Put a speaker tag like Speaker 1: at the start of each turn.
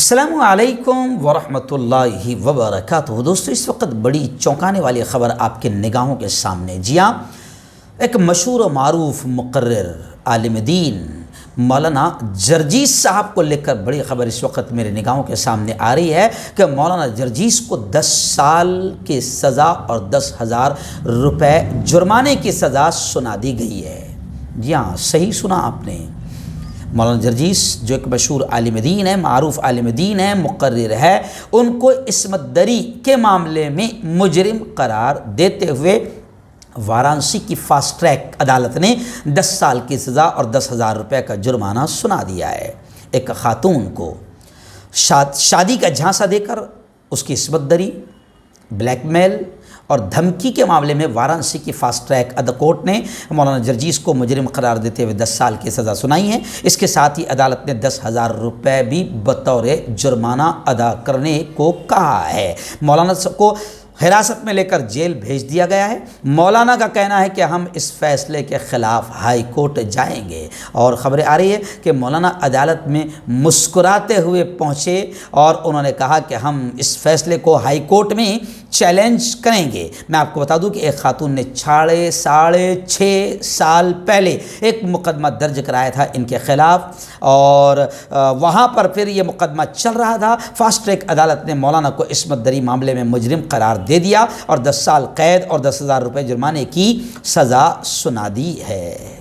Speaker 1: السلام علیکم ورحمۃ اللہ وبرکاتہ۔ دوستو، اس وقت بڑی چونکانے والی خبر آپ کے نگاہوں کے سامنے۔ جی ہاں، ایک مشہور و معروف مقرر عالم دین مولانا جرجیس صاحب کو لے کر بڑی خبر اس وقت میرے نگاہوں کے سامنے آ رہی ہے کہ مولانا جرجیس کو 10 سال کی سزا اور 10,000 روپے جرمانے کی سزا سنا دی گئی ہے۔ جی ہاں، صحیح سنا آپ نے۔ مولانا جرجیس جو ایک مشہور عالم دین ہے، معروف عالم دین ہے، مقرر ہے، ان کو عصمت دری کے معاملے میں مجرم قرار دیتے ہوئے وارانسی کی فاسٹ ٹریک عدالت نے 10 سال کی سزا اور 10,000 روپے کا جرمانہ سنا دیا ہے۔ ایک خاتون کو شادی کا جھانسا دے کر اس کی عصمت دری، بلیک میل اور دھمکی کے معاملے میں وارانسی کی فاسٹ ٹریک کورٹ نے مولانا جرجیس کو مجرم قرار دیتے ہوئے 10 سال کی سزا سنائی ہے۔ اس کے ساتھ ہی عدالت نے 10,000 روپے بھی بطور جرمانہ ادا کرنے کو کہا ہے۔ مولانا کو حراست میں لے کر جیل بھیج دیا گیا ہے۔ مولانا کا کہنا ہے کہ ہم اس فیصلے کے خلاف ہائی کورٹ جائیں گے، اور خبریں آ رہی ہے کہ مولانا عدالت میں مسکراتے ہوئے پہنچے اور انہوں نے کہا کہ ہم اس فیصلے کو ہائی کورٹ میں چیلنج کریں گے۔ میں آپ کو بتا دوں کہ ایک خاتون نے 6.5 سال پہلے ایک مقدمہ درج کرایا تھا ان کے خلاف، اور وہاں پر پھر یہ مقدمہ چل رہا تھا۔ فاسٹ ٹریک عدالت نے مولانا کو عصمت دری معاملے میں مجرم قرار دے دیا اور 10 سال قید اور 10,000 روپے جرمانے کی سزا سنا دی ہے۔